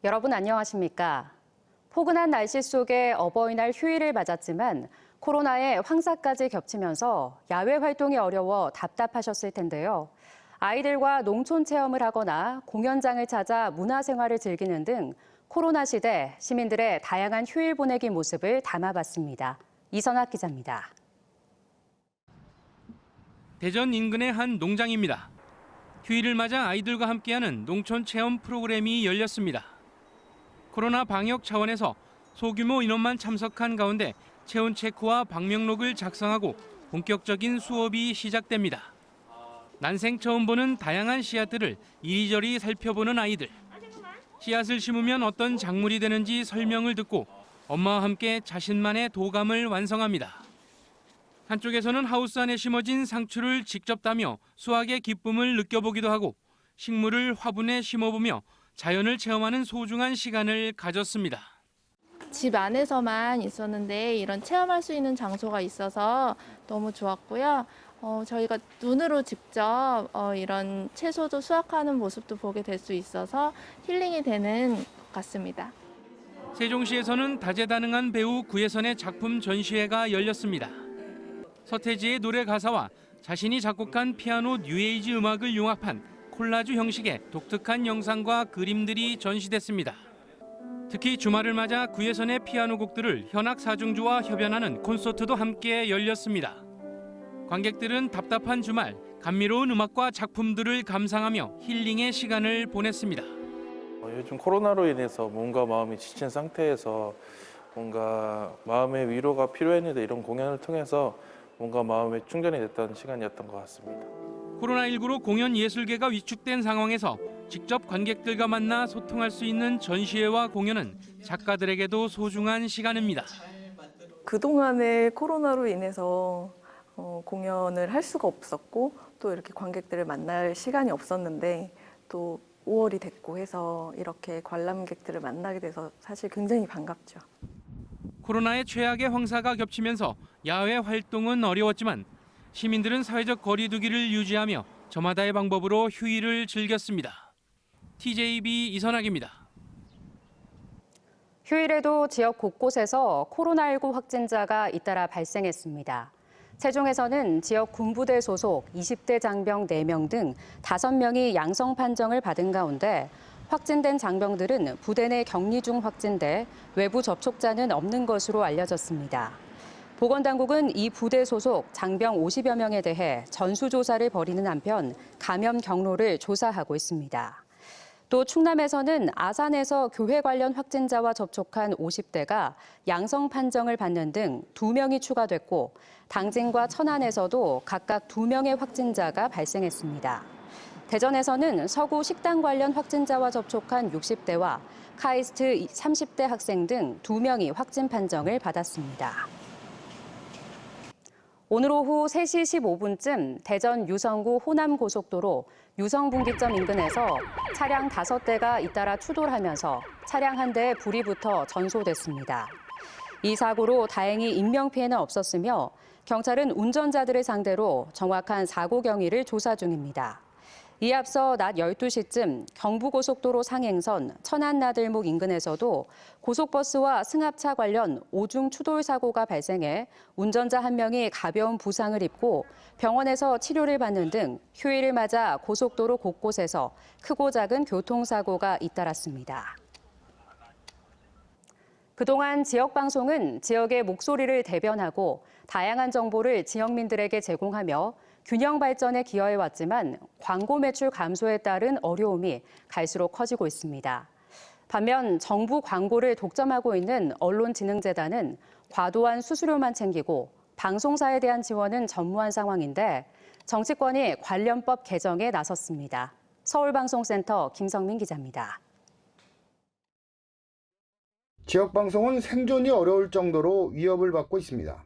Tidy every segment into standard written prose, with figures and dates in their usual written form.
여러분 안녕하십니까? 포근한 날씨 속에 어버이날 휴일을 맞았지만 코로나에 황사까지 겹치면서 야외 활동이 어려워 답답하셨을 텐데요. 아이들과 농촌 체험을 하거나 공연장을 찾아 문화생활을 즐기는 등 코로나 시대 시민들의 다양한 휴일 보내기 모습을 담아봤습니다. 이선학 기자입니다. 대전 인근의 한 농장입니다. 휴일을 맞아 아이들과 함께하는 농촌 체험 프로그램이 열렸습니다. 코로나 방역 차원에서 소규모 인원만 참석한 가운데 체온 체크와 방명록을 작성하고 본격적인 수업이 시작됩니다. 난생 처음 보는 다양한 씨앗들을 이리저리 살펴보는 아이들. 씨앗을 심으면 어떤 작물이 되는지 설명을 듣고 엄마와 함께 자신만의 도감을 완성합니다. 한쪽에서는 하우스 안에 심어진 상추를 직접 따며 수확의 기쁨을 느껴보기도 하고 식물을 화분에 심어보며 자연을 체험하는 소중한 시간을 가졌습니다. 집 안에서만 있었는데 이런 체험할 수 있는 장소가 있어서 너무 좋았고요. 저희가 눈으로 직접 이런 채소도 수확하는 모습도 보게 될 수 있어서 힐링이 되는 것 같습니다. 세종시에서는 다재다능한 배우 구혜선의 작품 전시회가 열렸습니다. 서태지의 노래 가사와 자신이 작곡한 피아노 뉴에이지 음악을 융합한 콜라주 형식의 독특한 영상과 그림들이 전시됐습니다. 특히 주말을 맞아 구혜선의 피아노 곡들을 현악 사중주와 협연하는 콘서트도 함께 열렸습니다. 관객들은 답답한 주말, 감미로운 음악과 작품들을 감상하며 힐링의 시간을 보냈습니다. 요즘 코로나로 인해서 몸과 마음이 지친 상태에서 뭔가 마음의 위로가 필요했는데 이런 공연을 통해서 뭔가 마음의 충전이 됐던 시간이었던 것 같습니다. 코로나19로 공연 예술계가 위축된 상황에서 직접 관객들과 만나 소통할 수 있는 전시회와 공연은 작가들에게도 소중한 시간입니다. 그동안에 코로나로 인해서 공연을 할 수가 없었고 또 이렇게 관객들을 만날 시간이 없었는데 또 5월이 됐고 해서 이렇게 관람객들을 만나게 돼서 사실 굉장히 반갑죠. 코로나의 최악의 황사가 겹치면서 야외 활동은 어려웠지만 시민들은 사회적 거리 두기를 유지하며 저마다의 방법으로 휴일을 즐겼습니다. TJB 이선학입니다. 휴일에도 지역 곳곳에서 코로나19 확진자가 잇따라 발생했습니다. 세종에서는 지역 군부대 소속 20대 장병 4명 등 5명이 양성 판정을 받은 가운데 확진된 장병들은 부대 내 격리 중 확진돼 외부 접촉자는 없는 것으로 알려졌습니다. 보건당국은 이 부대 소속 장병 50여 명에 대해 전수조사를 벌이는 한편 감염 경로를 조사하고 있습니다. 또 충남에서는 아산에서 교회 관련 확진자와 접촉한 50대가 양성 판정을 받는 등 2명이 추가됐고 당진과 천안에서도 각각 2명의 확진자가 발생했습니다. 대전에서는 서구 식당 관련 확진자와 접촉한 60대와 카이스트 30대 학생 등 2명이 확진 판정을 받았습니다. 오늘 오후 3시 15분쯤 대전 유성구 호남고속도로 유성분기점 인근에서 차량 5대가 잇따라 추돌하면서 차량 한 대에 불이 붙어 전소됐습니다. 이 사고로 다행히 인명피해는 없었으며 경찰은 운전자들을 상대로 정확한 사고 경위를 조사 중입니다. 이에 앞서 낮 12시쯤 경부고속도로 상행선 천안나들목 인근에서도 고속버스와 승합차 관련 오중 추돌 사고가 발생해 운전자 1명이 가벼운 부상을 입고 병원에서 치료를 받는 등 휴일을 맞아 고속도로 곳곳에서 크고 작은 교통사고가 잇따랐습니다. 그동안 지역방송은 지역의 목소리를 대변하고 다양한 정보를 지역민들에게 제공하며 균형 발전에 기여해왔지만 광고 매출 감소에 따른 어려움이 갈수록 커지고 있습니다. 반면 정부 광고를 독점하고 있는 언론진흥재단은 과도한 수수료만 챙기고 방송사에 대한 지원은 전무한 상황인데 정치권이 관련법 개정에 나섰습니다. 서울방송센터 김성민 기자입니다. 지역방송은 생존이 어려울 정도로 위협을 받고 있습니다.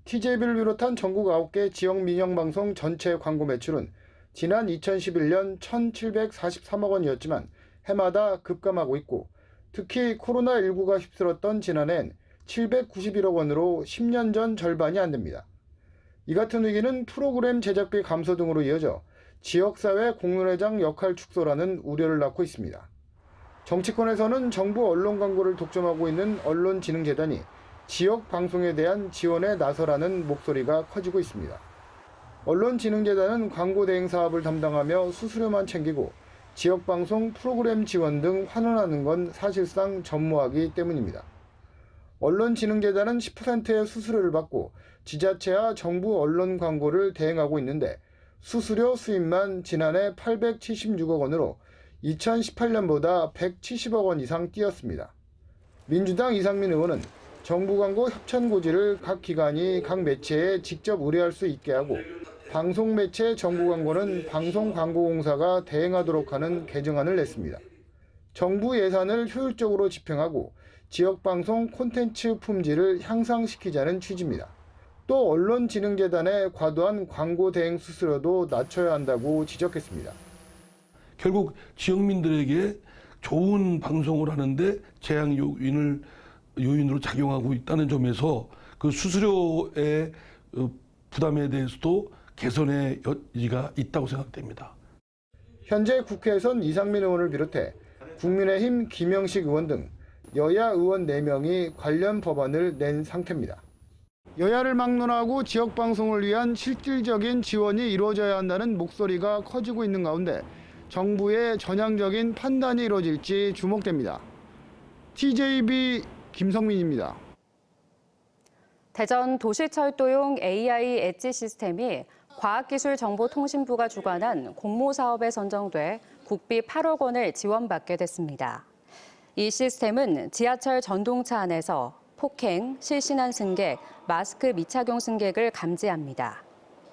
TJB를 비롯한 전국 9개 지역 민영방송 전체 광고 매출은 지난 2011년 1,743억 원이었지만 해마다 급감하고 있고 특히 코로나19가 휩쓸었던 지난해엔 791억 원으로 10년 전 절반이 안 됩니다. 이 같은 위기는 프로그램 제작비 감소 등으로 이어져 지역사회 공론회장 역할 축소라는 우려를 낳고 있습니다. 정치권에서는 정부 언론 광고를 독점하고 있는 언론진흥재단이 지역 방송에 대한 지원에 나서라는 목소리가 커지고 있습니다. 언론진흥재단은 광고 대행 사업을 담당하며 수수료만 챙기고 지역 방송 프로그램 지원 등 환원하는 건 사실상 전무하기 때문입니다. 언론진흥재단은 10%의 수수료를 받고 지자체와 정부 언론 광고를 대행하고 있는데 수수료 수입만 지난해 876억 원으로 2018년보다 170억 원 이상 뛰었습니다. 민주당 이상민 의원은 정부 광고 협찬 고지를 각 기관이 각 매체에 직접 의뢰할 수 있게 하고 방송 매체 정부 광고는 방송광고공사가 대행하도록 하는 개정안을 냈습니다. 정부 예산을 효율적으로 집행하고 지역방송 콘텐츠 품질을 향상시키자는 취지입니다. 또 언론진흥재단의 과도한 광고 대행 수수료도 낮춰야 한다고 지적했습니다. 결국 지역민들에게 좋은 방송을 하는데 제약 요인으로 작용하고 있다는 점에서 그 수수료의 부담에 대해서도 개선의 여지가 있다고 생각됩니다. 현재 국회에선 이상민 의원을 비롯해 국민의힘 김영식 의원 등 여야 의원 4명이 관련 법안을 낸 상태입니다. 여야를 막론하고 지역방송을 위한 실질적인 지원이 이루어져야 한다는 목소리가 커지고 있는 가운데 정부의 전향적인 판단이 이루어질지 주목됩니다. TJB 김성민입니다. 대전 도시철도용 AI 엣지 시스템이 과학기술정보통신부가 주관한 공모사업에 선정돼 국비 8억 원을 지원받게 됐습니다. 이 시스템은 지하철 전동차 안에서 폭행, 실신한 승객, 마스크 미착용 승객을 감지합니다.